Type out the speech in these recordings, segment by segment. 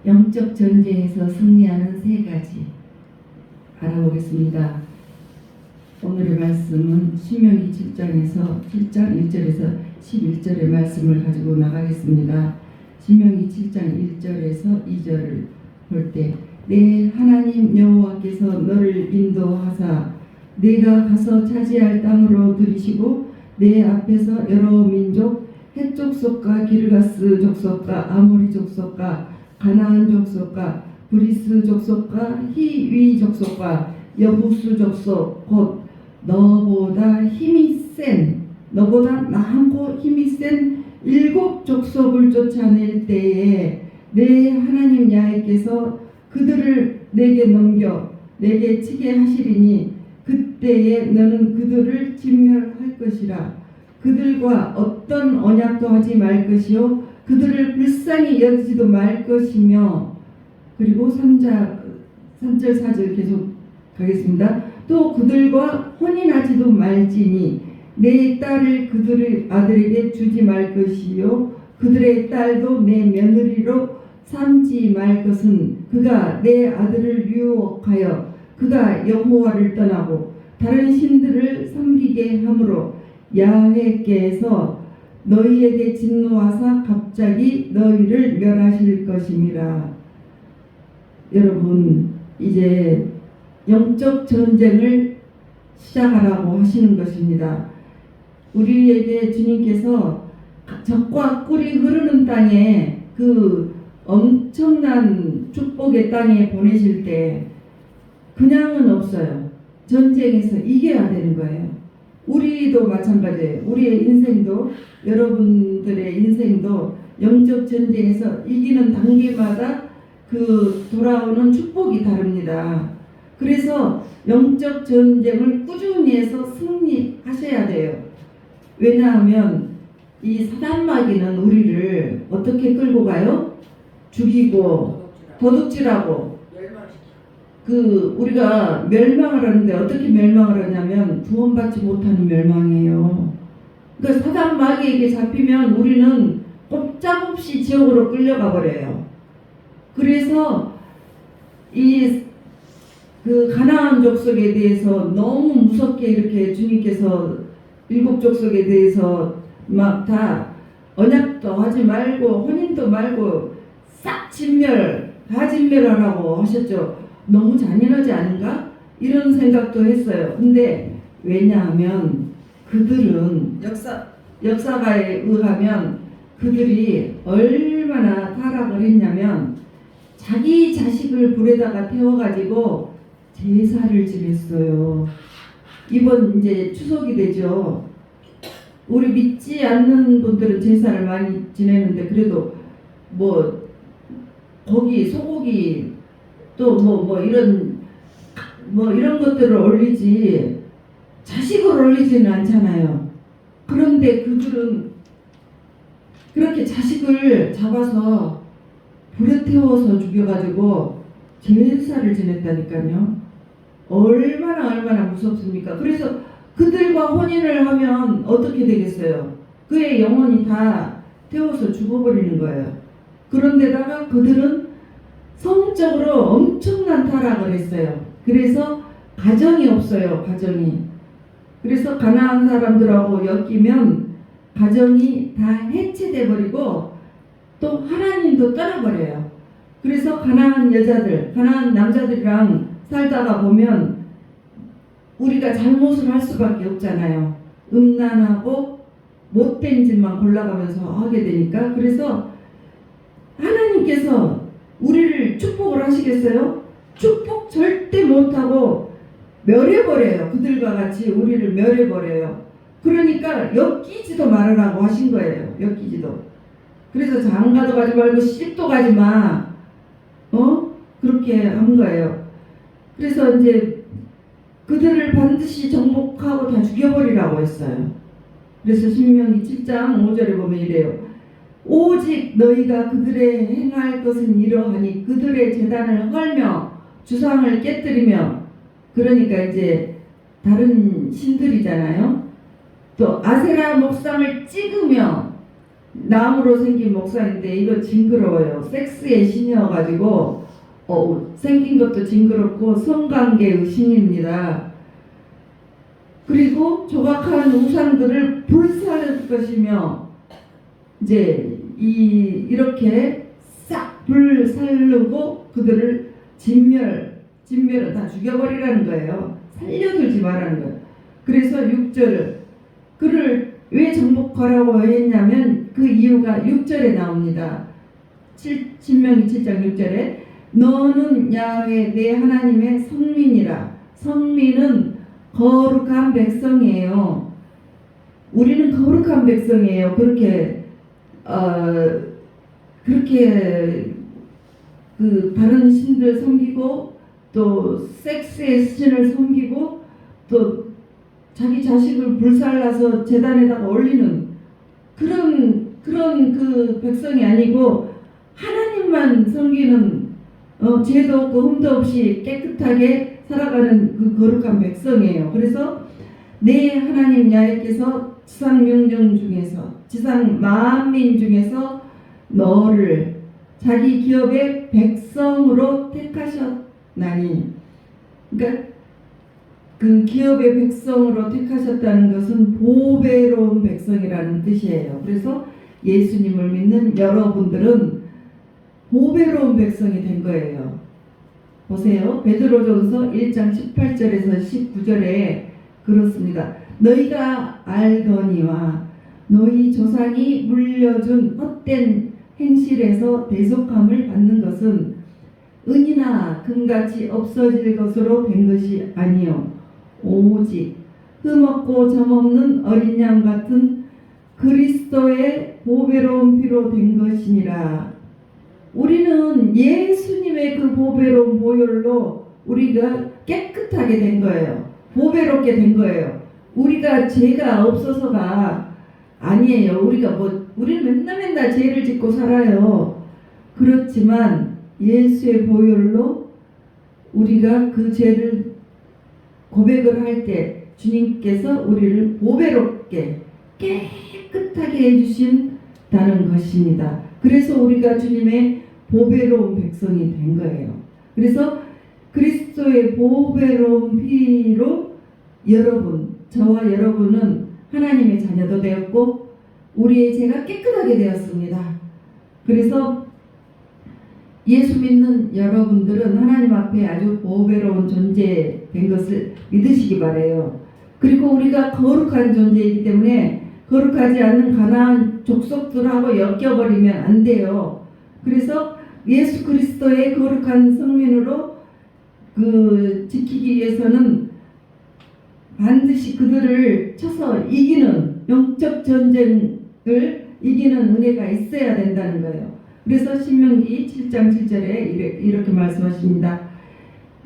영적 전쟁에서 승리하는 세 가지 알아보겠습니다. 오늘의 말씀은 신명기 7장 1절에서 11절의 말씀을 가지고 나가겠습니다. 신명기 7장 1절에서 2절을 볼 때 내 하나님 여호와께서 너를 인도하사 내가 가서 차지할 땅으로 들이시고 내 앞에서 여러 민족 헷 족속과 기르가스 족속과 아모리 족속과 가나안 족속과 브리스 족속과 히위 족속과 여부스 족속 곧 너보다 많고 힘이 센 7 족속을 쫓아낼 때에 내 하나님 야훼께서 그들을 내게 넘겨 내게 치게 하시리니 그때에 너는 그들을 진멸할 것이라. 그들과 어떤 언약도 하지 말 것이요 그들을 불쌍히 여기지도 말 것이며. 그리고 3절 4절 계속 가겠습니다. 또 그들과 혼인하지도 말지니 내 딸을 그들의 아들에게 주지 말 것이요 그들의 딸도 내 며느리로 삼지 말 것은 그가 내 아들을 유혹하여 그가 여호와를 떠나고 다른 신들을 섬기게 하므로 야훼께서 너희에게 진노하사 갑자기 너희를 멸하실 것임이라. 여러분, 이제 영적 전쟁을 시작하라고 하시는 것입니다. 우리에게 주님께서 적과 꿀이 흐르는 땅에 그 엄청난 축복의 땅에 보내실 때 그냥은 없어요. 전쟁에서 이겨야 되는 거예요. 우리도 마찬가지예요. 우리의 인생도, 여러분들의 인생도 영적 전쟁에서 이기는 단계마다 그 돌아오는 축복이 다릅니다. 그래서 영적 전쟁을 꾸준히 해서 승리하셔야 돼요. 왜냐하면 이 사단마귀는 우리를 어떻게 끌고 가요? 죽이고 도둑질하고 우리가 멸망을 하는데 어떻게 멸망을 하냐면 구원받지 못하는 멸망이에요. 그러니까 사단마귀에게 잡히면 우리는 꼼짝없이 지옥으로 끌려가 버려요. 그래서 그 가나안 족속에 대해서 너무 무섭게 이렇게 주님께서 7 족속에 대해서 막 다 언약도 하지 말고 혼인도 말고 싹 다 진멸하라고 하셨죠. 너무 잔인하지 않은가? 이런 생각도 했어요. 근데 왜냐하면 그들은 역사가에 의하면 그들이 얼마나 타락을 했냐면 자기 자식을 불에다가 태워가지고 제사를 지냈어요. 이번 이제 추석이 되죠. 우리 믿지 않는 분들은 제사를 많이 지내는데 그래도 뭐 고기, 소고기 또 이런 것들을 올리지 자식을 올리지는 않잖아요. 그런데 그들은 그렇게 자식을 잡아서 불에 태워서 죽여가지고 제사를 지냈다니까요. 얼마나 무섭습니까? 그래서 그들과 혼인을 하면 어떻게 되겠어요? 그의 영혼이 다 태워서 죽어버리는 거예요. 그런데다가 그들은 성적으로 엄청난 타락을 했어요. 그래서 가정이 없어요. 그래서 가나안 사람들하고 엮이면 가정이 다 해체돼 버리고 또 하나님도 떠나버려요. 그래서 가나안 남자들이랑 살다가 보면 우리가 잘못을 할 수밖에 없잖아요. 음란하고 못된 짓만 골라가면서 하게 되니까. 그래서 하나님께서 우리를 축복을 하시겠어요? 축복 절대 못하고 멸해버려요. 그들과 같이 우리를 멸해버려요. 그러니까 엮이지도 말으라고 하신 거예요. 엮이지도. 그래서 장가도 가지 말고 시집도 가지 마. 그렇게 한 거예요. 그래서 이제 그들을 반드시 정복하고 다 죽여버리라고 했어요. 그래서 신명기 7장 5절에 보면 이래요. 오직 너희가 그들의 행할 것은 이러하니 그들의 제단을 헐며 주상을 깨뜨리며, 그러니까 이제 다른 신들이잖아요. 또 아세라 목상을 찍으며 나무로 생긴 목살인데 이거 징그러워요. 섹스의 신이어가지고 생긴 것도 징그럽고 성관계의 신입니다. 그리고 조각한 우상들을 불사를 것이며 이제 이렇게 싹 불살르고 그들을 진멸은 다 죽여버리라는 거예요. 살려두지 말라는 거예요. 그래서 6절을 그를 왜 정복하라고 했냐면 그 이유가 6절에 나옵니다. 신명기 7장 6절에 너는 야훼 내 하나님의 성민이라. 성민은 거룩한 백성이에요. 우리는 거룩한 백성이에요. 그렇게 그 다른 신들 섬기고 또 섹스의 신을 섬기고 또 자기 자식을 불살라서 제단에다가 올리는 그런 그 백성이 아니고 하나님만 섬기는 죄도 없고 흠도 없이 깨끗하게 살아가는 그 거룩한 백성이에요. 그래서 내 하나님 야훼께서 지상 영정 중에서 지상 만민 중에서 너를 자기 기업의 백성으로 택하셨나니, 그러니까 그 기업의 백성으로 택하셨다는 것은 보배로운 백성이라는 뜻이에요. 그래서 예수님을 믿는 여러분들은 보배로운 백성이 된 거예요. 보세요. 베드로전서 1장 18절에서 19절에 그렇습니다. 너희가 알거니와 너희 조상이 물려준 헛된 행실에서 대속함을 받는 것은 은이나 금같이 없어질 것으로 된 것이 아니요 오직 흠없고 점없는 어린 양 같은 그리스도의 보배로운 피로 된 것이니라. 우리는 예수님의 그 보배로운 보혈로 우리가 깨끗하게 된 거예요. 보배롭게 된 거예요. 우리가 죄가 없어서가 아니에요. 우리는 맨날 죄를 짓고 살아요. 그렇지만 예수의 보혈로 우리가 그 죄를 고백을 할 때 주님께서 우리를 보배롭게 깨끗하게 해주신다는 것입니다. 그래서 우리가 주님의 보배로운 백성이 된 거예요. 그래서 그리스도의 보배로운 피로 저와 여러분은 하나님의 자녀도 되었고 우리의 죄가 깨끗하게 되었습니다. 그래서 예수 믿는 여러분들은 하나님 앞에 아주 보배로운 존재 된 것을 믿으시기 바라요. 그리고 우리가 거룩한 존재이기 때문에 거룩하지 않는 가나안 족속들하고 엮여버리면 안 돼요. 그래서 예수 그리스도의 거룩한 성민으로 지키기 위해서는 반드시 그들을 쳐서 이기는 영적 전쟁을 이기는 은혜가 있어야 된다는 거예요. 그래서 신명기 7장 7절에 이렇게 말씀하십니다.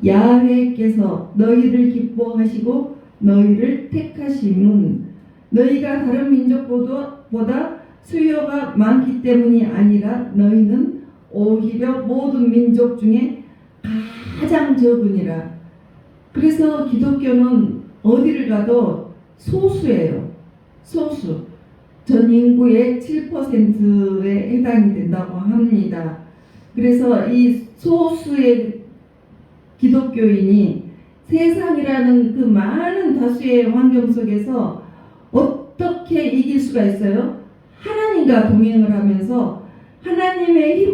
야훼께서 너희를 기뻐하시고 너희를 택하심은 너희가 다른 민족보다 수요가 많기 때문이 아니라 너희는 오히려 모든 민족 중에 가장 적으니라. 그래서 기독교는 어디를 가도 소수예요. 소수. 전 인구의 7%에 해당이 된다고 합니다. 그래서 이 소수의 기독교인이 세상이라는 그 많은 다수의 환경 속에서 어떻게 이길 수가 있어요? 하나님과 동행을 하면서 하나님의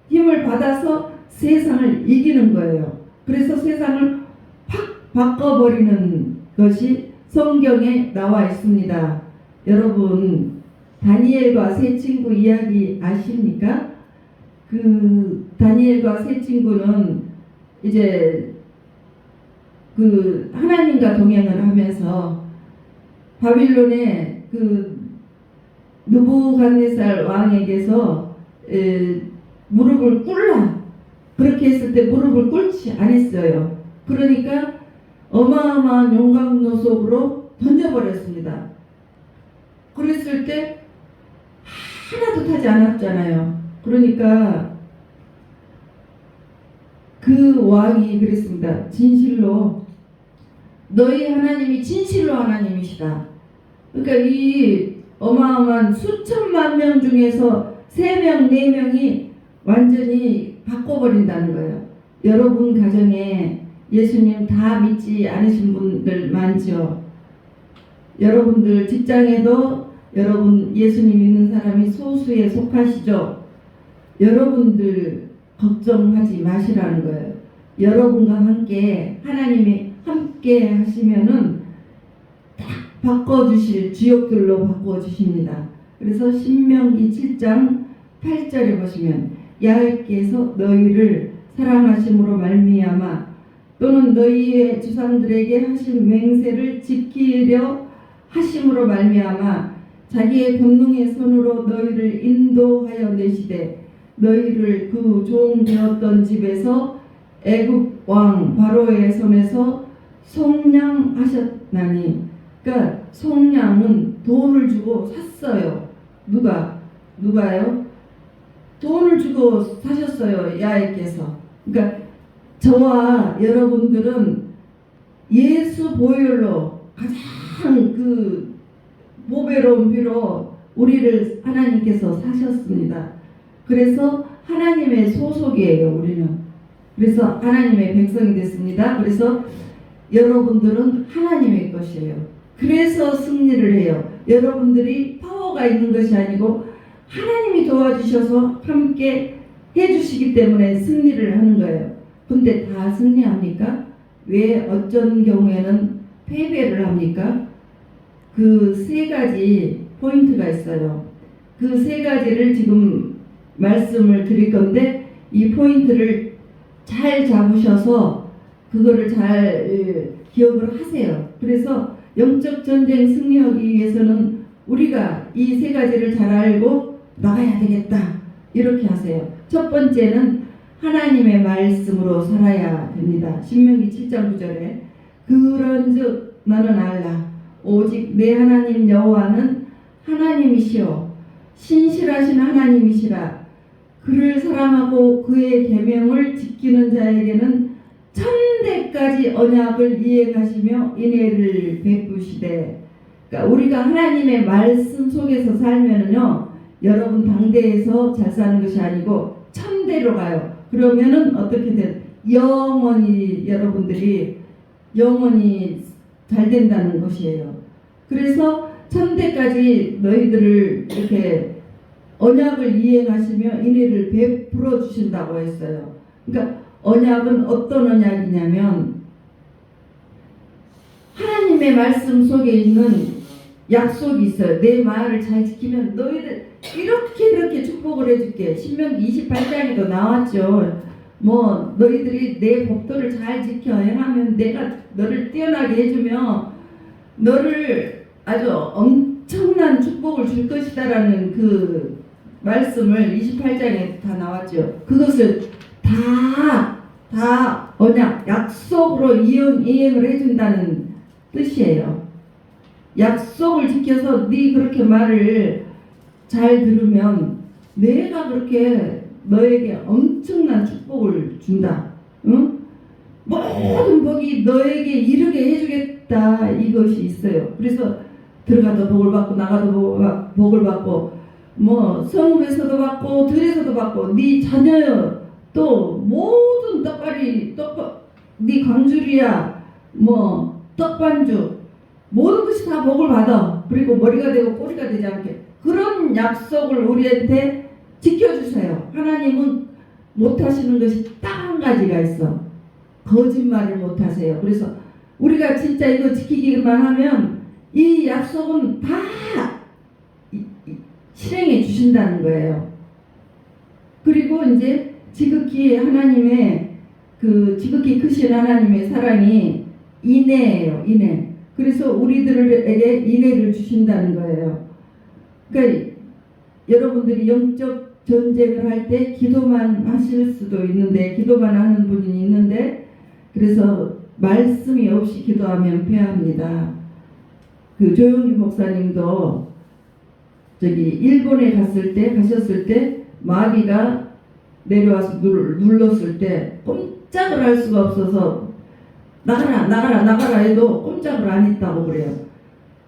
힘을 받아서 세상을 이기는 거예요. 그래서 세상을 확 바꿔버리는 것이 성경에 나와 있습니다. 여러분 다니엘과 세 친구 이야기 아십니까? 그 다니엘과 세 친구는 이제 그 하나님과 동행을 하면서 바빌론의 그 느부갓네살 왕에게서 무릎을 꿇라 그렇게 했을 때 무릎을 꿇지 않았어요. 그러니까 어마어마한 용광로 속으로 던져버렸습니다. 그랬을 때 하나도 타지 않았잖아요. 그러니까 그 왕이 그랬습니다. 진실로 너희 하나님이 진실로 하나님이시다. 그러니까 이 어마어마한 수천만 명 중에서 3명, 4명이 완전히 바꿔버린다는 거예요. 여러분 가정에 예수님 다 믿지 않으신 분들 많죠. 여러분들 직장에도 여러분 예수님 믿는 사람이 소수에 속하시죠. 여러분들 걱정하지 마시라는 거예요. 여러분과 함께 하나님이 함께 하시면은 딱 바꿔주실 지역들로 바꿔주십니다. 그래서 신명기 7장 8절에 보시면 야훼께서 너희를 사랑하심으로 말미암아 또는 너희의 주상들에게 하신 맹세를 지키려 하심으로 말미암아 자기의 권능의 손으로 너희를 인도하여 내시되 너희를 그 종 되었던 집에서 애굽 왕 바로의 손에서 속량하셨나니. 그러니까 속량은 돈을 주고 샀어요. 누가요? 돈을 주고 사셨어요. 야훼께서. 그러니까 저와 여러분들은 예수 보혈로 가장 그 보배로운 피로 우리를 하나님께서 사셨습니다. 그래서 하나님의 소속이에요. 우리는. 그래서 하나님의 백성이 됐습니다. 그래서 여러분들은 하나님의 것이에요. 그래서 승리를 해요. 여러분들이 파워가 있는 것이 아니고 하나님이 도와주셔서 함께 해주시기 때문에 승리를 하는 거예요. 근데 다 승리합니까? 왜 어쩐 경우에는 패배를 합니까? 그 3가지 포인트가 있어요. 그 3가지를 지금 말씀을 드릴 건데 이 포인트를 잘 잡으셔서 그거를 잘 기억을 하세요. 그래서 영적 전쟁 승리하기 위해서는 우리가 이 3가지를 잘 알고 나가야 되겠다. 이렇게 하세요. 첫 번째는 하나님의 말씀으로 살아야 됩니다. 신명기 7장 9절에 그런즉 너는 알라 오직 내 하나님 여호와는 하나님이시오 신실하신 하나님이시라. 그를 사랑하고 그의 계명을 지키는 자에게는 천대까지 언약을 이행하시며 인애를 베푸시되. 그러니까 우리가 하나님의 말씀 속에서 살면은요, 여러분 당대에서 잘 사는 것이 아니고 천대로 가요. 그러면은 어떻게 돼? 영원히 여러분들이 영원히 잘 된다는 것이에요. 그래서 천대까지 너희들을 이렇게 언약을 이행하시며 인애를 베풀어 주신다고 했어요. 그러니까 언약은 어떤 언약이냐면 하나님의 말씀 속에 있는 약속이 있어요. 내 말을 잘 지키면 너희들 이렇게 축복을 해줄게. 신명기 28장에도 나왔죠. 뭐 너희들이 내 법도를 잘 지켜 행하면 내가 너를 뛰어나게 해주며 너를 아주 엄청난 축복을 줄 것이다라는 그 말씀을 28장에 다 나왔죠. 그것을 다 언약, 약속으로 이행을 해준다는 뜻이에요. 약속을 지켜서 네 그렇게 말을 잘 들으면 내가 그렇게 너에게 엄청난 축복을 준다. 응? 모든 복이 너에게 이르게 해주겠다. 이것이 있어요. 그래서 들어가도 복을 받고 나가도 복을 받고 뭐 성읍에서도 받고 들에서도 받고 네 자녀 또 모든 네 광주리야 뭐 떡반죽 모든 것이 다 복을 받아. 그리고 머리가 되고 꼬리가 되지 않게 그런 약속을 우리한테 지켜주세요. 하나님은 못하시는 것이 딱 한 가지가 있어. 거짓말을 못하세요. 그래서 우리가 진짜 이거 지키기만 하면 이 약속은 다 실행해 주신다는 거예요. 그리고 이제 지극히 하나님의 지극히 크신 하나님의 사랑이 인애예요. 인애. 그래서 우리들에게 인애를 주신다는 거예요. 그러니까 여러분들이 영적 전쟁을 할 때 기도만 하실 수도 있는데 기도만 하는 분이 있는데 그래서 말씀이 없이 기도하면 패합니다. 그 조용기 목사님도 저기 일본에 가셨을 때 마귀가 내려와서 눌렀을 때 꼼짝을 할 수가 없어서 나가라 해도 꼼짝을 안 했다고 그래요.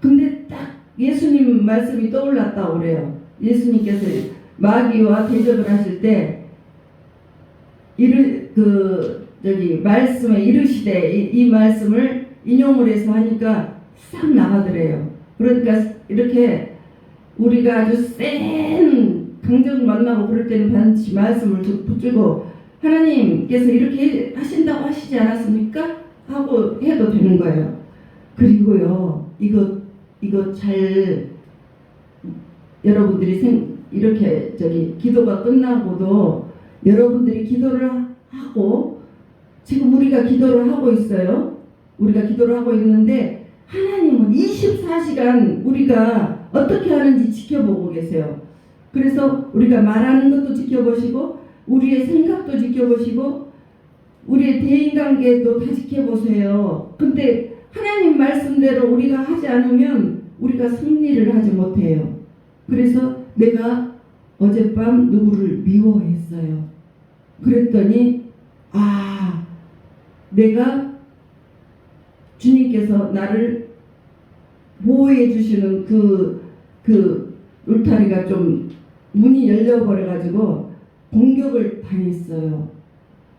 근데 딱 예수님 말씀이 떠올랐다고 그래요. 예수님께서 마귀와 대적을 하실 때 말씀에 이르시되 이 말씀을 인용을 해서 하니까 싹 나가더래요. 그러니까 이렇게 우리가 아주 센 강적 만나고 그럴 때는 반드시 말씀을 붙들고 하나님께서 이렇게 하신다고 하시지 않았습니까? 하고 해도 되는 거예요. 그리고요, 이거 잘 여러분들이 이렇게 기도가 끝나고도 여러분들이 기도를 하고 지금 우리가 기도를 하고 있어요. 우리가 기도를 하고 있는데 하나님은 24시간 우리가 어떻게 하는지 지켜보고 계세요. 그래서 우리가 말하는 것도 지켜보시고 우리의 생각도 지켜보시고 우리의 대인관계도 다 지켜보세요. 근데 하나님 말씀대로 우리가 하지 않으면 우리가 승리를 하지 못해요. 그래서 내가 어젯밤 누구를 미워했어요. 그랬더니 내가 주님께서 나를 보호해 주시는 그 울타리가 좀 문이 열려버려가지고 공격을 당했어요.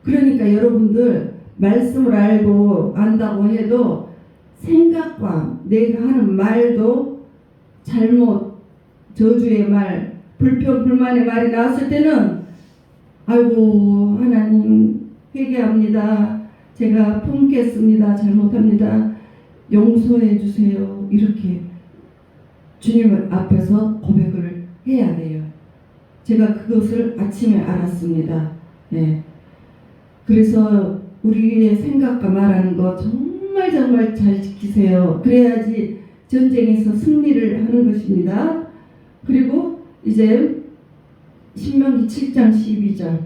그러니까 여러분들 말씀을 알고 안다고 해도 생각과 내가 하는 말도 잘못 저주의 말, 불평, 불만의 말이 나왔을 때는 아이고 하나님 회개합니다. 제가 품겠습니다. 잘못합니다. 용서해 주세요. 이렇게 주님 앞에서 고백을 해야 돼요. 제가 그것을 아침에 알았습니다. 네. 그래서 우리의 생각과 말하는 거 정말 잘 지키세요. 그래야지 전쟁에서 승리를 하는 것입니다. 그리고 이제 신명기 7장 12절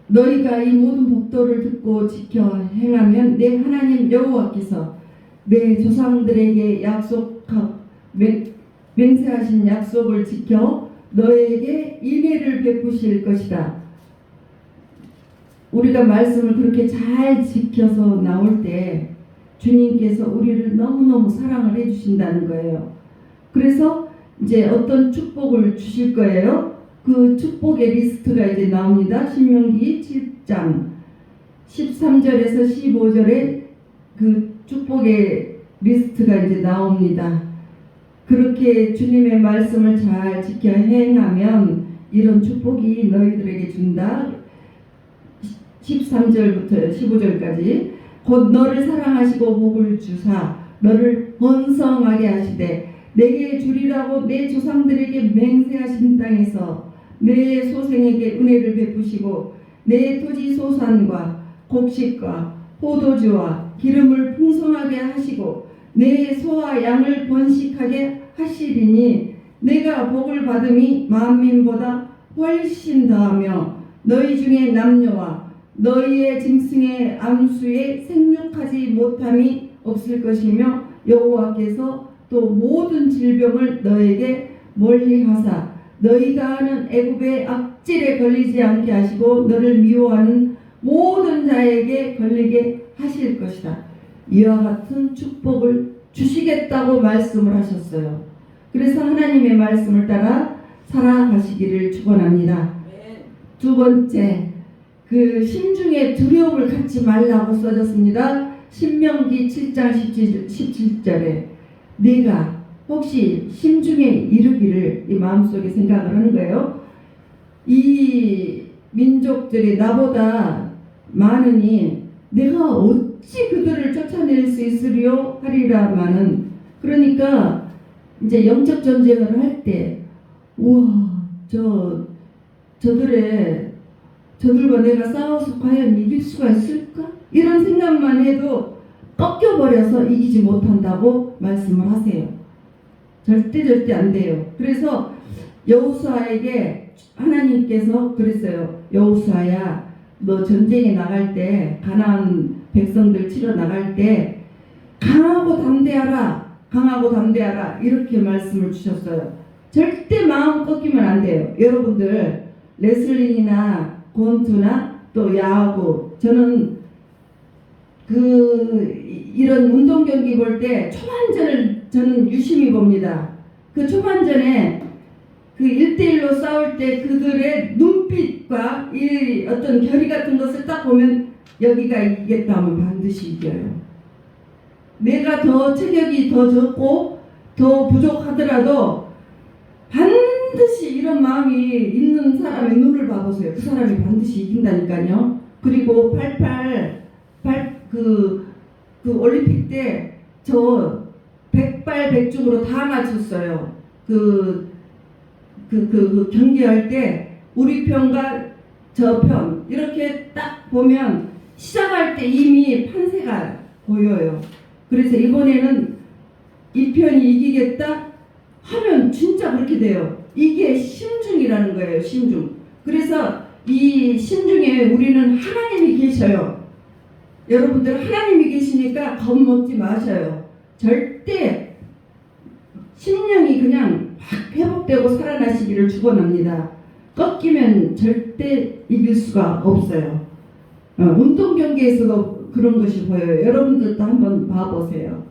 너희가 이 모든 법도를 듣고 지켜 행하면 내 하나님 여호와께서 내 조상들에게 맹세하신 약속을 지켜 너에게 인애를 베푸실 것이다. 우리가 말씀을 그렇게 잘 지켜서 나올 때 주님께서 우리를 너무너무 사랑을 해주신다는 거예요. 그래서 이제 어떤 축복을 주실 거예요. 그 축복의 리스트가 이제 나옵니다. 신명기 7장 13절에서 15절에 그 축복의 리스트가 이제 나옵니다. 그렇게 주님의 말씀을 잘 지켜 행하면 이런 축복이 너희들에게 준다. 13절부터 15절까지 곧 너를 사랑하시고 복을 주사 너를 번성하게 하시되 내게 주리라고 내 조상들에게 맹세하신 땅에서 내 소생에게 은혜를 베푸시고 내 토지 소산과 곡식과 포도주와 기름을 풍성하게 하시고 내 소와 양을 번식하게 하시리니 내가 복을 받음이 만민보다 훨씬 더하며 너희 중에 남녀와 너희의 짐승의 암수에 생육하지 못함이 없을 것이며 여호와께서 또 모든 질병을 너에게 멀리하사 너희가 하는 애굽의 악질에 걸리지 않게 하시고 너를 미워하는 모든 자에게 걸리게 하실 것이다. 이와 같은 축복을 주시겠다고 말씀을 하셨어요. 그래서 하나님의 말씀을 따라 살아가시기를 축원합니다. 두 번째, 그 심중에 두려움을 갖지 말라고 써졌습니다. 신명기 7장 17절에 내가 혹시 심중에 이르기를 이 마음속에 생각을 하는 거예요. 이 민족들이 나보다 많으니 내가 어찌 그들을 쫓아낼 수 있으리요 하리라마는, 그러니까 이제 영적 전쟁을 할 때 우와 저들과 내가 싸워서 과연 이길 수가 있을까? 이런 생각만 해도 꺾여버려서 이기지 못한다고 말씀을 하세요. 절대 안 돼요. 그래서 여호수아에게 하나님께서 그랬어요. 여호수아야, 너 전쟁에 나갈 때 가나안 백성들 치러 나갈 때 강하고 담대하라 이렇게 말씀을 주셨어요. 절대 마음 꺾이면 안 돼요. 여러분들 레슬링이나 권투나 또 야구, 저는 이런 운동 경기 볼 때 초반전을 저는 유심히 봅니다. 그 초반전에 그 1대1로 싸울 때 그들의 눈빛과 이 어떤 결의 같은 것을 딱 보면 여기가 이기겠다 하면 반드시 이겨요. 내가 더 체격이 더 적고 더 부족하더라도 반드시 이런 마음이 있는 사람의 눈을 봐보세요. 그 사람이 반드시 이긴다니까요. 그리고 88 그 올림픽 때 저 백발백중으로 다 맞췄어요. 그 경기할 때 우리 편과 저 편 이렇게 딱 보면 시작할 때 이미 판세가 보여요. 그래서 이번에는 이 편이 이기겠다 하면 진짜 그렇게 돼요. 이게 심중이라는 거예요. 심중. 그래서 이 심중에 우리는 하나님이 계셔요. 여러분들 하나님이 계시니까 겁먹지 마셔요. 절대 심령이 그냥 확 회복되고 살아나시기를 축원합니다. 꺾이면 절대 이길 수가 없어요. 운동 경기에서도 그런 것이 보여요. 여러분들도 한번 봐보세요.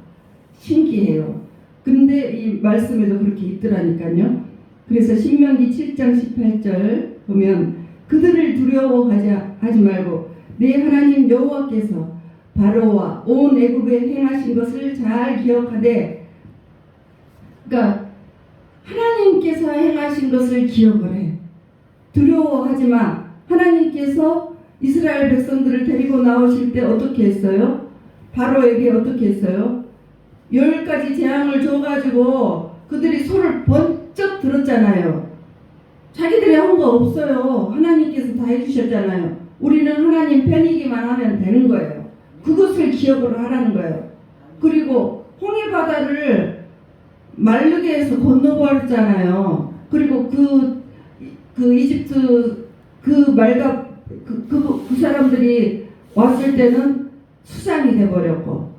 신기해요. 근데 이 말씀에도 그렇게 있더라니까요. 그래서 신명기 7장 18절 보면 그들을 두려워하지 말고 내 하나님 여호와께서 바로와 온 애굽에 행하신 것을 잘 기억하되, 그러니까 하나님께서 행하신 것을 기억을 해. 두려워하지 마. 하나님께서 이스라엘 백성들을 데리고 나오실 때 어떻게 했어요? 바로에게 어떻게 했어요? 10가지 재앙을 줘가지고 그들이 손을 번쩍 들었잖아요. 자기들이 한 거 없어요. 하나님께서 다 해주셨잖아요. 우리는 하나님 편이기만 하면 되는 거예요. 그것을 기억을 하라는 거예요. 그리고 홍해바다를 마르게 해서 건너버렸잖아요. 그리고 그 이집트 그 사람들이 왔을 때는 수장이 돼버렸고,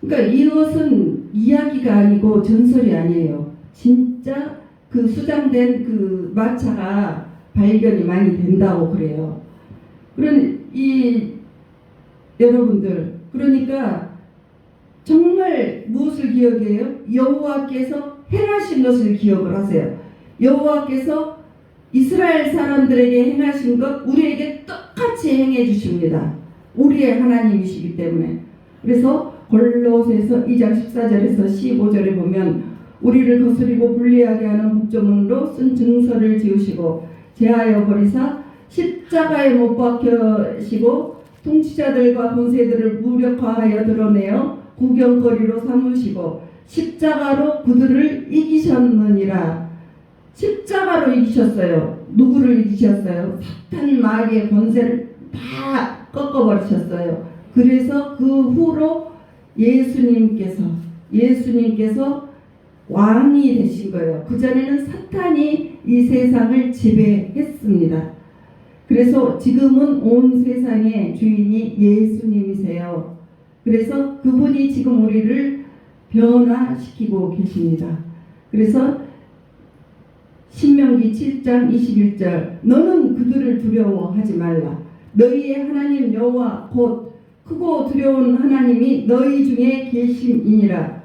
그러니까 이것은 이야기가 아니고 전설이 아니에요. 진짜 그 수장된 그 마차가 발견이 많이 된다고 그래요. 여러분들, 그러니까 정말 무엇을 기억해요? 여호와께서 행하신 것을 기억을 하세요. 여호와께서 이스라엘 사람들에게 행하신 것 우리에게 똑같이 행해 주십니다. 우리의 하나님이시기 때문에. 그래서 골로새서 2장 14절에서 15절에 보면 우리를 거스리고 불리하게 하는 북조문으로 쓴 증서를 지으시고 제하여 버리사 십자가에 못 박혀시고 통치자들과 권세들을 무력화하여 드러내어 구경거리로 삼으시고 십자가로 그들을 이기셨느니라. 십자가로 이기셨어요. 누구를 이기셨어요? 사탄 마귀의 권세를 다 꺾어버리셨어요. 그래서 그 후로 예수님께서 왕이 되신 거예요. 그전에는 사탄이 이 세상을 지배했습니다. 그래서 지금은 온 세상의 주인이 예수님이세요. 그래서 그분이 지금 우리를 변화시키고 계십니다. 그래서 신명기 7장 21절 너는 그들을 두려워하지 말라. 너희의 하나님 여호와 곧 크고 두려운 하나님이 너희 중에 계심이니라.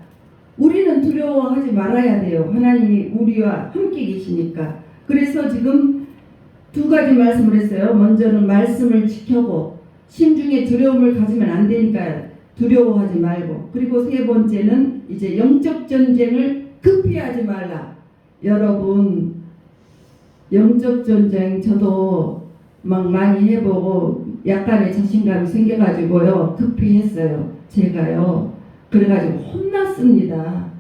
우리는 두려워하지 말아야 돼요. 하나님이 우리와 함께 계시니까. 그래서 지금 두 가지 말씀을 했어요. 먼저는 말씀을 지켜고 심중에 두려움을 가지면 안 되니까 두려워하지 말고, 그리고 세 번째는 이제 영적 전쟁을 급히 하지 말라. 여러분, 영적 전쟁 저도 막 많이 해보고 약간의 자신감이 생겨가지고요 급히 했어요. 제가요 그래가지고 혼났습니다.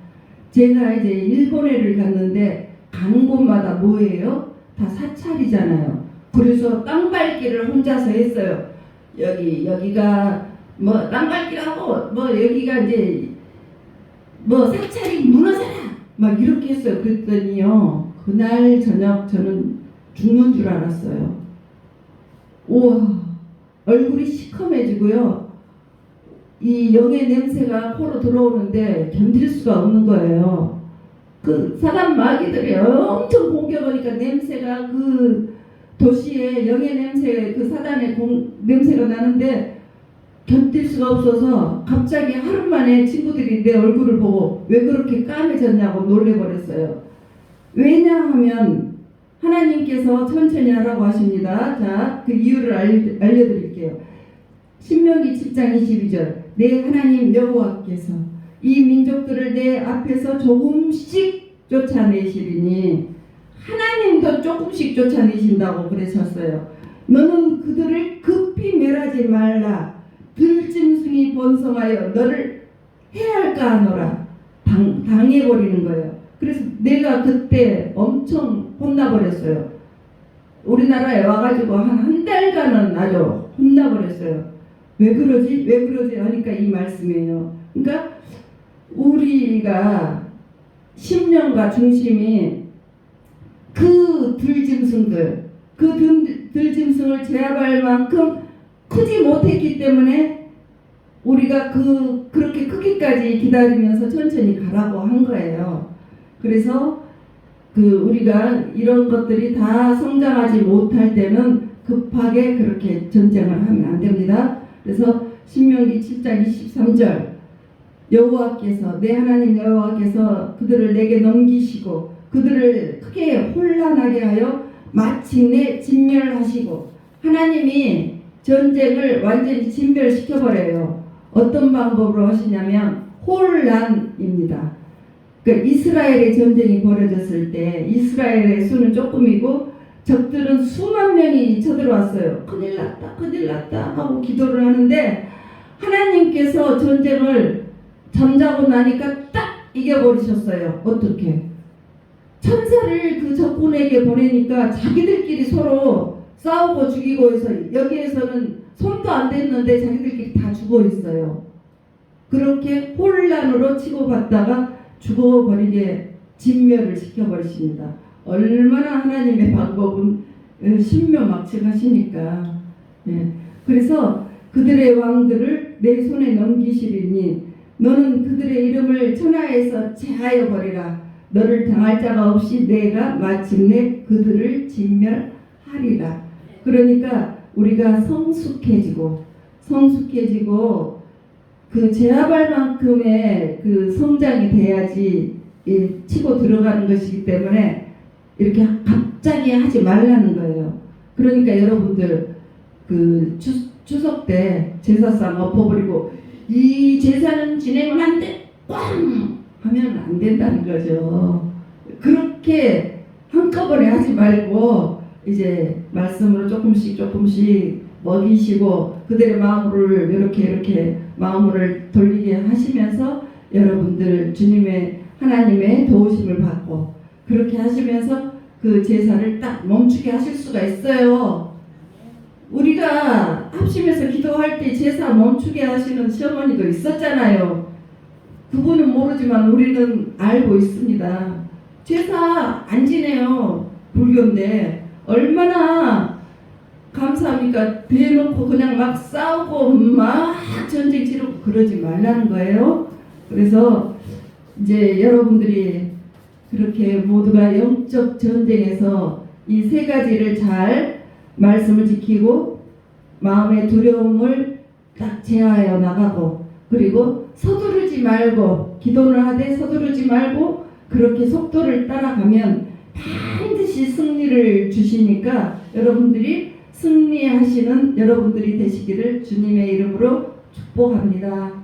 제가 이제 일본에를 갔는데 가는 곳마다 뭐예요? 다 사찰이잖아요. 그래서 땅밟기를 혼자서 했어요. 여기가 뭐 땅밟기라고 뭐 여기가 이제 뭐 사찰이 무너져라 막 이렇게 했어요. 그랬더니요 그날 저녁 저는 죽는 줄 알았어요. 우와, 얼굴이 시커매지고요. 이 영의 냄새가 코로 들어오는데 견딜 수가 없는 거예요. 그 사단 마귀들이 엄청 공격하니까 냄새가 그 도시에 영의 냄새, 그 사단의 냄새가 나는데 견딜 수가 없어서 갑자기 하루 만에 친구들이 내 얼굴을 보고 왜 그렇게 까매졌냐고 놀래버렸어요. 왜냐하면 하나님께서 천천히 하라고 하십니다. 자, 그 이유를 알려드릴게요. 신명기 10장 22절 내 하나님 여호와께서 이 민족들을 내 앞에서 조금씩 쫓아내시리니 하나님도 조금씩 쫓아내신다고 그러셨어요. 너는 그들을 급히 멸하지 말라. 들짐승이 번성하여 너를 해할까 하노라. 당해버리는 거예요. 그래서 내가 그때 엄청 혼나버렸어요. 우리나라에 와가지고 한 달간은 아주 혼나버렸어요. 왜 그러지? 왜 그러지? 하니까 이 말씀이에요. 그러니까 우리가 심령과 중심이 그 들짐승들, 그 들짐승을 제압할 만큼 크지 못했기 때문에 우리가 그렇게 크기까지 기다리면서 천천히 가라고 한 거예요. 그래서 우리가 이런 것들이 다 성장하지 못할 때는 급하게 그렇게 전쟁을 하면 안 됩니다. 그래서 신명기 7장 23절 여호와께서 내 하나님 여호와께서 그들을 내게 넘기시고 그들을 크게 혼란하게 하여 마침내 진멸하시고 하나님이 전쟁을 완전히 진멸시켜버려요. 어떤 방법으로 하시냐면 혼란입니다. 그러니까 이스라엘의 전쟁이 벌어졌을 때 이스라엘의 수는 조금이고 적들은 수만 명이 쳐들어왔어요. 큰일 났다 큰일 났다 하고 기도를 하는데 하나님께서 전쟁을 잠자고 나니까 딱 이겨버리셨어요. 어떻게? 천사를 그 적군에게 보내니까 자기들끼리 서로 싸우고 죽이고 해서 여기에서는 손도 안 댔는데 자기들끼리 다 죽어 있어요. 그렇게 혼란으로 치고받다가 죽어버리게 진멸을 시켜버리십니다. 얼마나 하나님의 방법은 신묘막측하시니까. 예. 그래서 그들의 왕들을 내 손에 넘기시리니 너는 그들의 이름을 천하에서 제하여 버리라. 너를 당할 자가 없이 내가 마침내 그들을 진멸하리라. 그러니까 우리가 성숙해지고 그 제압할 만큼의 그 성장이 돼야지 치고 들어가는 것이기 때문에 이렇게 갑자기 하지 말라는 거예요. 그러니까 여러분들 그 추석 때 제사상 엎어버리고 이 제사는 진행은 안 돼. 꽝! 하면 안 된다는 거죠. 그렇게 한꺼번에 하지 말고 이제 말씀으로 조금씩 먹이시고 그들의 마음을 이렇게 마음을 돌리게 하시면서 여러분들 주님의 하나님의 도우심을 받고 그렇게 하시면서 그 제사를 딱 멈추게 하실 수가 있어요. 우리가 합심해서 기도할 때 제사 멈추게 하시는 시어머니도 있었잖아요. 그분은 모르지만 우리는 알고 있습니다. 제사 안 지내요. 불교인데 얼마나 감사합니까? 대놓고 그냥 막 싸우고 막 전쟁 치르고 그러지 말라는 거예요. 그래서 이제 여러분들이 그렇게 모두가 영적 전쟁에서 이 세 가지를 잘 말씀을 지키고 마음의 두려움을 딱 제하여 나가고 그리고 서두르지 말고 기도를 하되 서두르지 말고 그렇게 속도를 따라가면 반드시 승리를 주시니까 여러분들이 승리하시는 여러분들이 되시기를 주님의 이름으로 축복합니다.